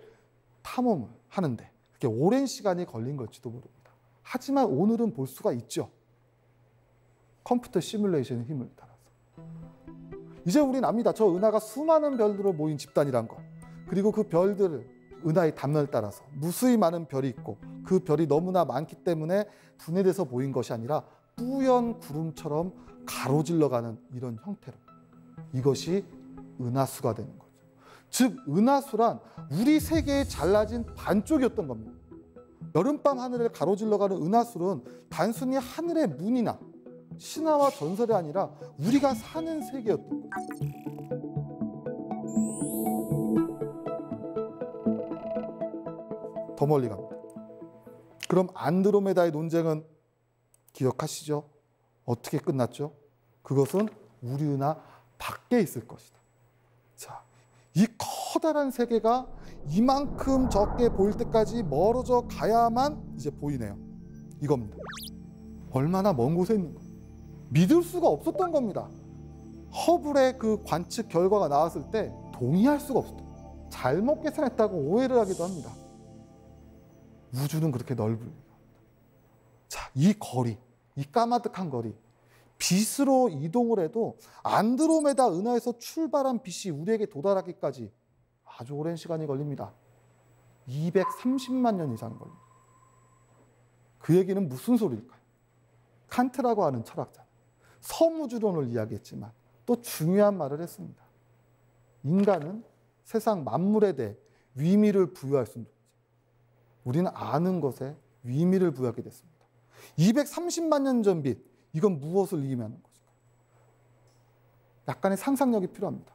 탐험을 하는데 그렇게 오랜 시간이 걸린 걸지도 모릅니다. 하지만 오늘은 볼 수가 있죠. 컴퓨터 시뮬레이션의 힘을 따라서. 이제 우리는 압니다. 저 은하가 수많은 별들로 모인 집단이란 거. 그리고 그 별들을 은하의 단면을 따라서 무수히 많은 별이 있고 그 별이 너무나 많기 때문에 분해돼서 보인 것이 아니라 뿌연 구름처럼 가로질러가는 이런 형태로 이것이 은하수가 되는 거죠. 즉 은하수란 우리 세계의 잘라진 반쪽이었던 겁니다. 여름밤 하늘을 가로질러가는 은하수는 단순히 하늘의 문이나 신화와 전설이 아니라 우리가 사는 세계였던 거죠. 더 멀리 갑니다. 그럼 안드로메다의 논쟁은 기억하시죠? 어떻게 끝났죠? 그것은 우리 은하 밖에 있을 것이다. 자, 이 커다란 세계가 이만큼 적게 보일 때까지 멀어져 가야만 이제 보이네요. 이겁니다. 얼마나 먼 곳에 있는 거. 믿을 수가 없었던 겁니다. 허블의 그 관측 결과가 나왔을 때 동의할 수가 없었다. 잘못 계산했다고 오해를 하기도 합니다. 우주는 그렇게 넓을. 자, 이 거리, 이 까마득한 거리, 빛으로 이동을 해도 안드로메다 은하에서 출발한 빛이 우리에게 도달하기까지 아주 오랜 시간이 걸립니다. 230만 년 이상 걸립니다. 그 얘기는 무슨 소리일까요? 칸트라고 하는 철학자, 섬우주론을 이야기했지만 또 중요한 말을 했습니다. 인간은 세상 만물에 대해 위미를 부여할 수 있는, 우리는 아는 것에 위미를 부여하게 됐습니다. 230만 년 전 빛, 이건 무엇을 의미하는 것일까요? 약간의 상상력이 필요합니다.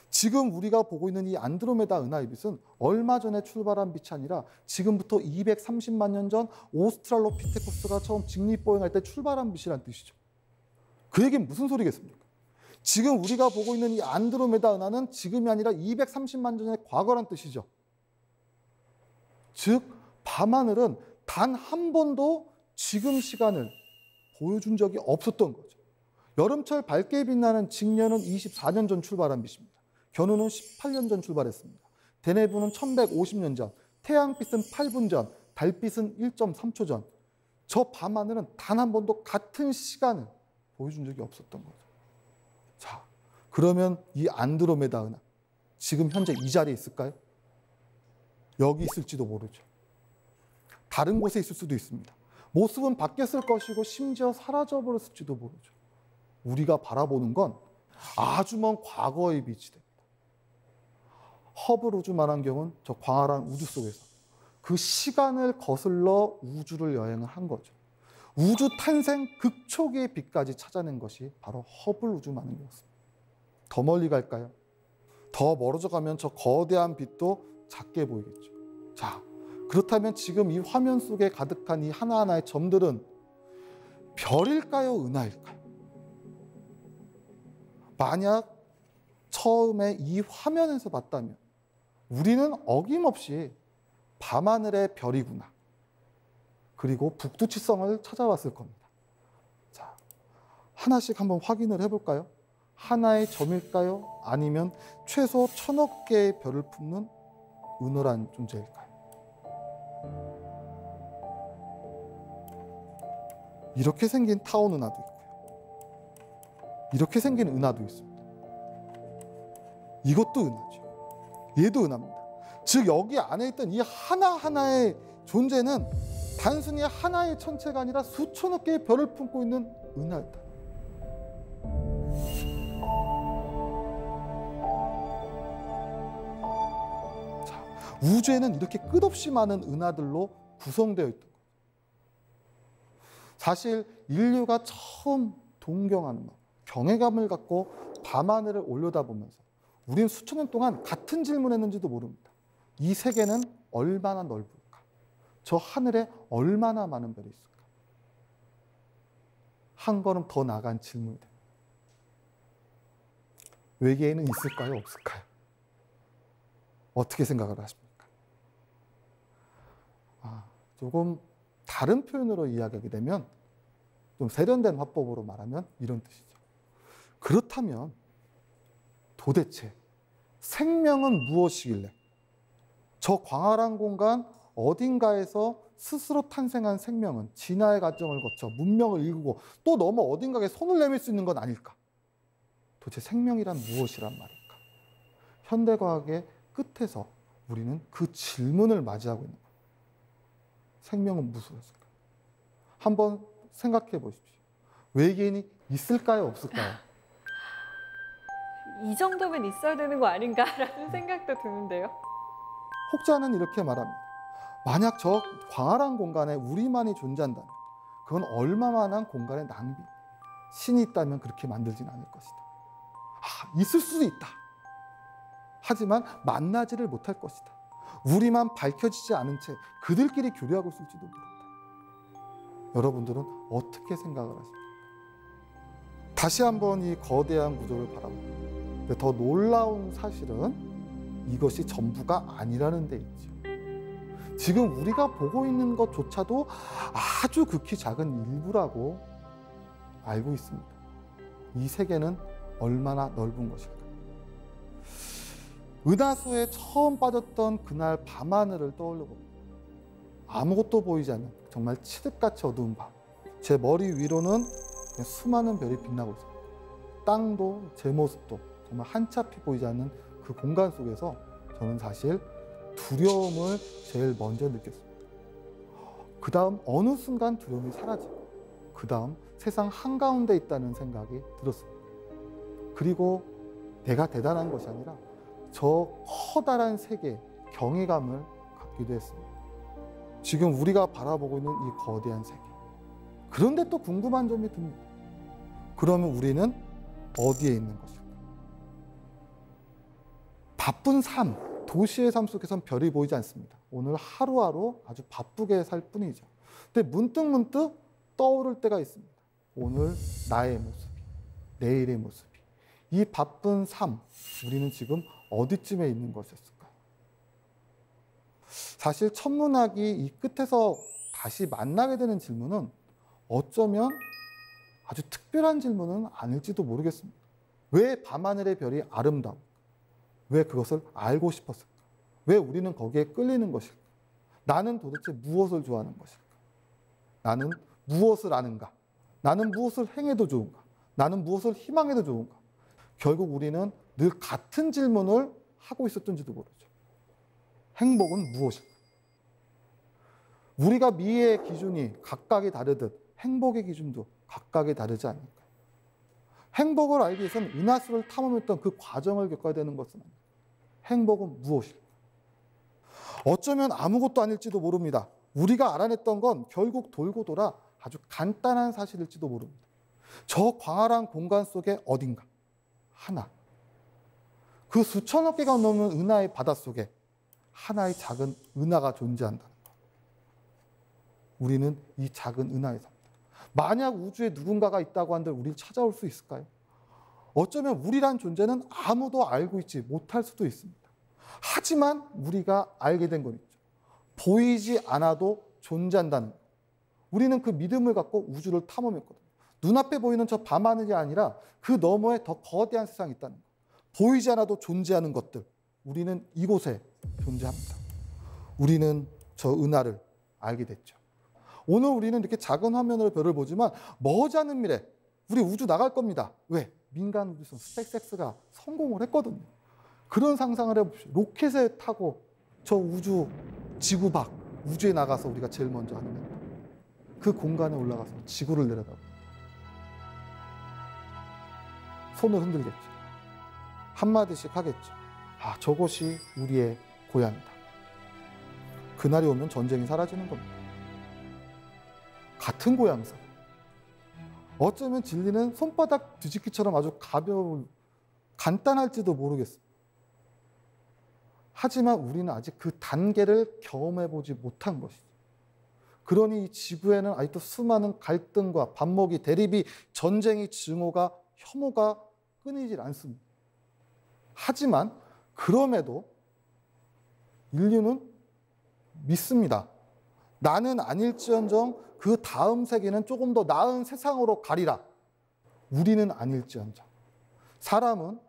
지금 우리가 보고 있는 이 안드로메다 은하의 빛은 얼마 전에 출발한 빛이 아니라 지금부터 230만 년 전 오스트랄로피테쿠스가 처음 직립보행할 때 출발한 빛이란 뜻이죠. 그 얘기는 무슨 소리겠습니까? 지금 우리가 보고 있는 이 안드로메다 은하는 지금이 아니라 230만 전의 과거란 뜻이죠. 즉 밤하늘은 단 한 번도 지금 시간을 보여준 적이 없었던 거죠. 여름철 밝게 빛나는 직년은 24년 전 출발한 빛입니다. 견우는 18년 전 출발했습니다. 대내부는 1150년 전, 태양빛은 8분 전, 달빛은 1.3초 전. 저 밤하늘은 단 한 번도 같은 시간을 보여준 적이 없었던 거죠. 자, 그러면 이 안드로메다 은하, 지금 현재 이 자리에 있을까요? 여기 있을지도 모르죠. 다른 곳에 있을 수도 있습니다. 모습은 바뀌었을 것이고 심지어 사라져버렸을지도 모르죠. 우리가 바라보는 건 아주 먼 과거의 빛이 됩니다. 허블 우주만 환경은 저 광활한 우주 속에서 그 시간을 거슬러 우주를 여행을 한 거죠. 우주 탄생 극초기의 빛까지 찾아낸 것이 바로 허블 우주만 환경이었습니다. 더 멀리 갈까요? 더 멀어져 가면 저 거대한 빛도 작게 보이겠죠. 자, 그렇다면 지금 이 화면 속에 가득한 이 하나하나의 점들은 별일까요? 은하일까요? 만약 처음에 이 화면에서 봤다면 우리는 어김없이 밤하늘의 별이구나. 그리고 북두칠성을 찾아왔을 겁니다. 자, 하나씩 한번 확인을 해볼까요? 하나의 점일까요? 아니면 최소 1000억 개의 별을 품는 은하란 존재일까요? 이렇게 생긴 타원 은하도 있고요. 이렇게 생긴 은하도 있습니다. 이것도 은하죠. 얘도 은하입니다. 즉 여기 안에 있던 이 하나하나의 존재는 단순히 하나의 천체가 아니라 수천억 개의 별을 품고 있는 은하였다. 자, 우주에는 이렇게 끝없이 많은 은하들로 구성되어 있던 거죠. 사실 인류가 처음 동경하는 경외감을 갖고 밤하늘을 올려다보면서 우리는 수천 년 동안 같은 질문했는지도 모릅니다. 이 세계는 얼마나 넓을까? 저 하늘에 얼마나 많은 별이 있을까? 한 걸음 더 나간 질문이 됩니다. 외계인은 있을까요? 없을까요? 어떻게 생각을 하십니까? 조금 다른 표현으로 이야기하게 되면 좀 세련된 화법으로 말하면 이런 뜻이죠. 그렇다면 도대체 생명은 무엇이길래 저 광활한 공간 어딘가에서 스스로 탄생한 생명은 진화의 과정을 거쳐 문명을 일구고 또 넘어 어딘가에 손을 내밀 수 있는 건 아닐까? 도대체 생명이란 무엇이란 말일까? 현대과학의 끝에서 우리는 그 질문을 맞이하고 있는 거예요. 생명은 무엇일까? 한번 생각해 보십시오. 외계인이 있을까요? 없을까요? 이 정도면 있어야 되는 거 아닌가라는 생각도 드는데요. 혹자는 이렇게 말합니다. 만약 저 광활한 공간에 우리만이 존재한다면 그건 얼마만한 공간의 낭비. 신이 있다면 그렇게 만들진 않을 것이다. 있을 수도 있다. 하지만 만나지를 못할 것이다. 우리만 밝혀지지 않은 채 그들끼리 교류하고 있을지도 모른다. 여러분들은 어떻게 생각을 하십니까? 다시 한번 이 거대한 구조를 바라봅니다. 근데 더 놀라운 사실은 이것이 전부가 아니라는 데 있죠. 지금 우리가 보고 있는 것조차도 아주 극히 작은 일부라고 알고 있습니다. 이 세계는 얼마나 넓은 것일까? 은하수에 처음 빠졌던 그날 밤하늘을 떠올려 봅니다. 아무것도 보이지 않는 정말 칠흑같이 어두운 밤. 제 머리 위로는 수많은 별이 빛나고 있습니다. 땅도 제 모습도 정말 한치 앞이 보이지 않는 그 공간 속에서 저는 사실 두려움을 제일 먼저 느꼈습니다. 그 다음 어느 순간 두려움이 사라지고 그 다음 세상 한가운데 있다는 생각이 들었습니다. 그리고 내가 대단한 것이 아니라 저 커다란 세계에 경이감을 갖기도 했습니다. 지금 우리가 바라보고 있는 이 거대한 세계. 그런데 또 궁금한 점이 듭니다. 그러면 우리는 어디에 있는 것일까? 바쁜 삶, 도시의 삶 속에선 별이 보이지 않습니다. 오늘 하루하루 아주 바쁘게 살 뿐이죠. 근데 문득 떠오를 때가 있습니다. 오늘 나의 모습이, 내일의 모습이. 이 바쁜 삶, 우리는 지금 어디쯤에 있는 것이었을까요? 사실 천문학이 이 끝에서 다시 만나게 되는 질문은 어쩌면 아주 특별한 질문은 아닐지도 모르겠습니다. 왜 밤하늘의 별이 아름다울까? 왜 그것을 알고 싶었을까? 왜 우리는 거기에 끌리는 것일까? 나는 도대체 무엇을 좋아하는 것일까? 나는 무엇을 아는가? 나는 무엇을 행해도 좋은가? 나는 무엇을 희망해도 좋은가? 결국 우리는 늘 같은 질문을 하고 있었던지도 모르죠. 행복은 무엇일까? 우리가 미의 기준이 각각이 다르듯 행복의 기준도 각각이 다르지 않을까요? 행복을 알기 위해서는 은하수를 탐험했던 그 과정을 겪어야 되는 것은 아닙니다. 행복은 무엇일까? 어쩌면 아무것도 아닐지도 모릅니다. 우리가 알아냈던 건 결국 돌고 돌아 아주 간단한 사실일지도 모릅니다. 저 광활한 공간 속에 어딘가 하나, 그 수천억 개가 넘는 은하의 바닷속에 하나의 작은 은하가 존재한다는 것. 우리는 이 작은 은하에 삽니다. 만약 우주에 누군가가 있다고 한들 우리를 찾아올 수 있을까요? 어쩌면 우리란 존재는 아무도 알고 있지 못할 수도 있습니다. 하지만 우리가 알게 된 건 있죠. 보이지 않아도 존재한다는 것. 우리는 그 믿음을 갖고 우주를 탐험했거든요. 눈앞에 보이는 저 밤하늘이 아니라 그 너머에 더 거대한 세상이 있다는 것. 보이지 않아도 존재하는 것들. 우리는 이곳에 존재합니다. 우리는 저 은하를 알게 됐죠. 오늘 우리는 이렇게 작은 화면으로 별을 보지만 머지않은 미래 우리 우주 나갈 겁니다. 왜? 민간 우주선 스페이스X가 성공을 했거든요. 그런 상상을 해봅시다. 로켓에 타고 저 우주 지구 밖 우주에 나가서 우리가 제일 먼저 하는 일. 그 공간에 올라가서 지구를 내려다보고 손을 흔들겠죠. 한마디씩 하겠죠. 아, 저곳이 우리의 고향이다. 그날이 오면 전쟁이 사라지는 겁니다. 같은 고향사. 어쩌면 진리는 손바닥 뒤집기처럼 아주 가벼운, 간단할지도 모르겠습니다. 하지만 우리는 아직 그 단계를 경험해보지 못한 것이죠. 그러니 이 지구에는 아직도 수많은 갈등과 반목이, 대립이, 전쟁이, 증오가, 혐오가 끊이질 않습니다. 하지만 그럼에도 인류는 믿습니다. 나는 아닐지언정 그 다음 세계는 조금 더 나은 세상으로 가리라. 우리는 아닐지언정 사람은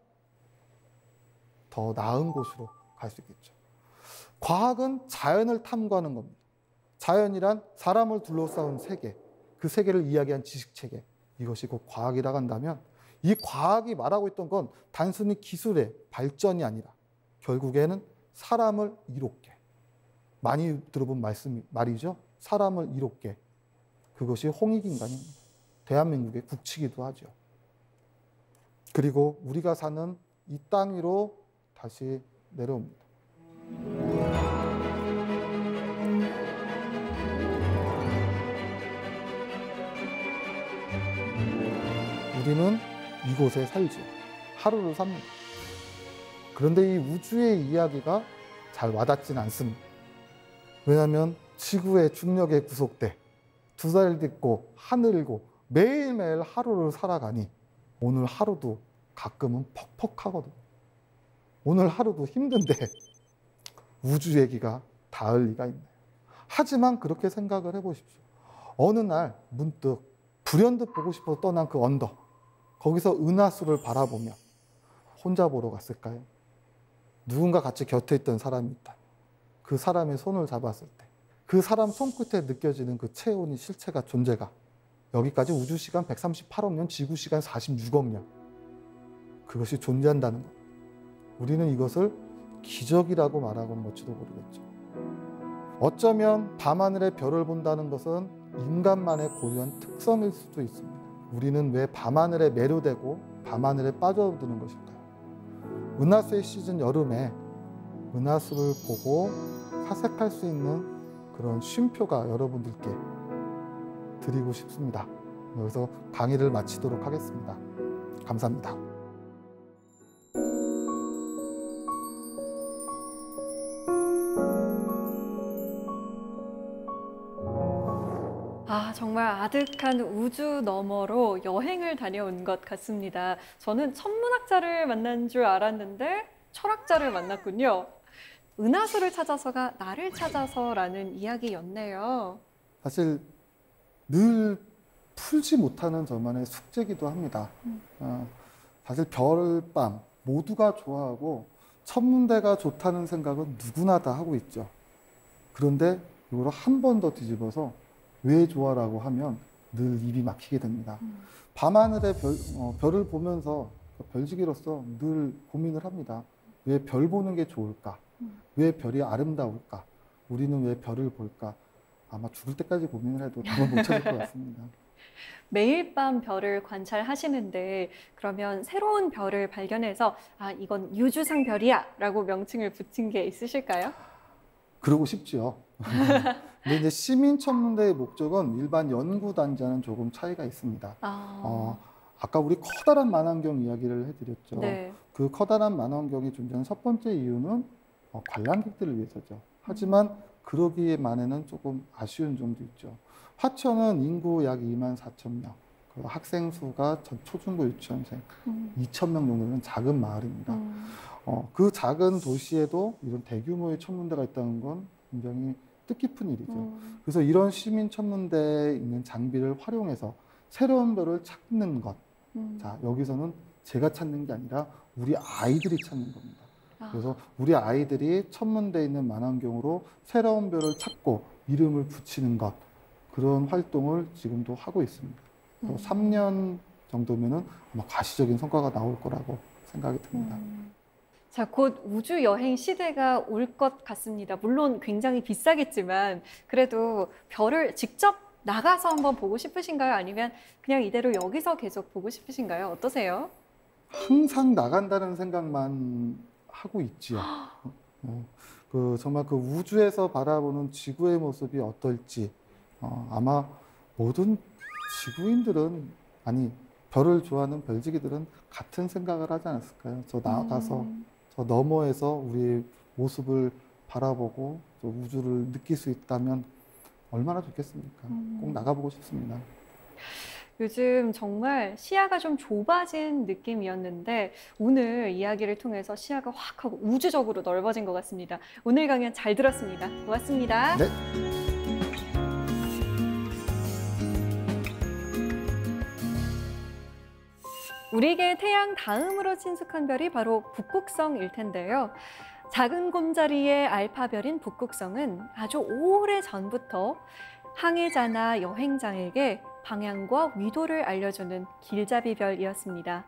더 나은 곳으로 갈 수 있겠죠. 과학은 자연을 탐구하는 겁니다. 자연이란 사람을 둘러싸은 세계, 그 세계를 이야기한 지식체계, 이것이 곧 과학이라고 한다면 이 과학이 말하고 있던 건 단순히 기술의 발전이 아니라 결국에는 사람을 이롭게, 많이 들어본 말이죠. 사람을 이롭게. 그것이 홍익인간입니다. 대한민국의 국치기도 하죠. 그리고 우리가 사는 이 땅 위로 다시 내려옵니다. 우리는 이곳에 살지요. 하루를 삽니다. 그런데 이 우주의 이야기가 잘 와닿지는 않습니다. 왜냐하면 지구의 중력에 구속돼 두 달 딛고 하늘이고 매일매일 하루를 살아가니 오늘 하루도 가끔은 퍽퍽하거든요. 오늘 하루도 힘든데 우주 얘기가 닿을 리가 있나요? 하지만 그렇게 생각을 해보십시오. 어느 날 문득 불현듯 보고 싶어서 떠난 그 언덕, 거기서 은하수를 바라보며 혼자 보러 갔을까요? 누군가 같이 곁에 있던 사람이 있다. 그 사람의 손을 잡았을 때 그 사람 손끝에 느껴지는 그 체온이, 실체가, 존재가 여기까지 우주시간 138억 년, 지구시간 46억 년, 그것이 존재한다는 것. 우리는 이것을 기적이라고 말하곤 뭘지도 모르겠죠. 어쩌면 밤하늘의 별을 본다는 것은 인간만의 고유한 특성일 수도 있습니다. 우리는 왜 밤하늘에 매료되고 밤하늘에 빠져드는 것일까요? 은하수의 시즌 여름에 은하수를 보고 사색할 수 있는 그런 쉼표가 여러분들께 드리고 싶습니다. 여기서 강의를 마치도록 하겠습니다. 감사합니다. 아, 정말 아득한 우주 너머로 여행을 다녀온 것 같습니다. 저는 천문학자를 만난 줄 알았는데 철학자를 만났군요. 은하수를 찾아서가 나를 찾아서라는 이야기였네요. 사실 늘 풀지 못하는 저만의 숙제기도 합니다. 사실 별밤 모두가 좋아하고 천문대가 좋다는 생각은 누구나 다 하고 있죠. 그런데 이걸 한 번 더 뒤집어서 왜 좋아라고 하면 늘 입이 막히게 됩니다. 밤하늘의 별을 보면서 별지기로서 늘 고민을 합니다. 왜 별 보는 게 좋을까? 왜 별이 아름다울까? 우리는 왜 별을 볼까? 아마 죽을 때까지 고민을 해도 답은 못 찾을 것 같습니다. 매일 밤 별을 관찰하시는데 그러면 새로운 별을 발견해서 아, 이건 유주상 별이야 라고 명칭을 붙인 게 있으실까요? 그러고 싶지요. 근데 이제 시민천문대의 목적은 일반 연구단지와는 조금 차이가 있습니다. 아까 우리 커다란 만환경 이야기를 해드렸죠. 네. 그 커다란 만환경이 존재하는 첫 번째 이유는 관람객들을 위해서죠. 하지만 그러기에만에는 조금 아쉬운 점도 있죠. 화천은 인구 약 2만 4천 명, 그 학생 수가 전 초중고 유치원생 2천 명 정도 되는 작은 마을입니다. 그 작은 도시에도 이런 대규모의 천문대가 있다는 건 굉장히 뜻깊은 일이죠. 그래서 이런 시민 천문대에 있는 장비를 활용해서 새로운 별을 찾는 것. 자, 여기서는 제가 찾는 게 아니라 우리 아이들이 찾는 겁니다. 그래서 우리 아이들이 천문대에 있는 만환경으로 새로운 별을 찾고 이름을 붙이는 것. 그런 활동을 지금도 하고 있습니다. 3년 정도면은 아마 가시적인 성과가 나올 거라고 생각이 듭니다. 자, 곧 우주 여행 시대가 올 것 같습니다. 물론 굉장히 비싸겠지만 그래도 별을 직접 나가서 한번 보고 싶으신가요? 아니면 그냥 이대로 여기서 계속 보고 싶으신가요? 어떠세요? 항상 나간다는 생각만 하고 있지요. 정말 그 우주에서 바라보는 지구의 모습이 어떨지 아마 모든 지구인들은 아니 별을 좋아하는 별지기들은 같은 생각을 하지 않았을까요? 저 나가서 저 너머에서 우리의 모습을 바라보고 저 우주를 느낄 수 있다면 얼마나 좋겠습니까? 꼭 나가보고 싶습니다. 요즘 정말 시야가 좀 좁아진 느낌이었는데 오늘 이야기를 통해서 시야가 확 하고 우주적으로 넓어진 것 같습니다. 오늘 강연 잘 들었습니다. 고맙습니다. 네. 우리에게 태양 다음으로 친숙한 별이 바로 북극성일 텐데요. 작은 곰자리의 알파별인 북극성은 아주 오래 전부터 항해자나 여행자에게 방향과 위도를 알려주는 길잡이별이었습니다.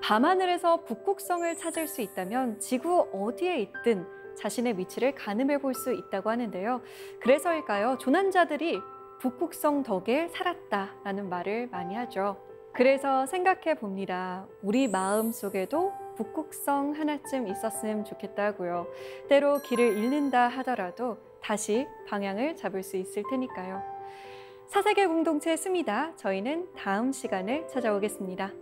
밤하늘에서 북극성을 찾을 수 있다면 지구 어디에 있든 자신의 위치를 가늠해 볼 수 있다고 하는데요. 그래서일까요? 조난자들이 북극성 덕에 살았다라는 말을 많이 하죠. 그래서 생각해 봅니다. 우리 마음 속에도 북극성 하나쯤 있었으면 좋겠다고요. 때로 길을 잃는다 하더라도 다시 방향을 잡을 수 있을 테니까요. 사세계 공동체 스미다. 저희는 다음 시간에 찾아오겠습니다.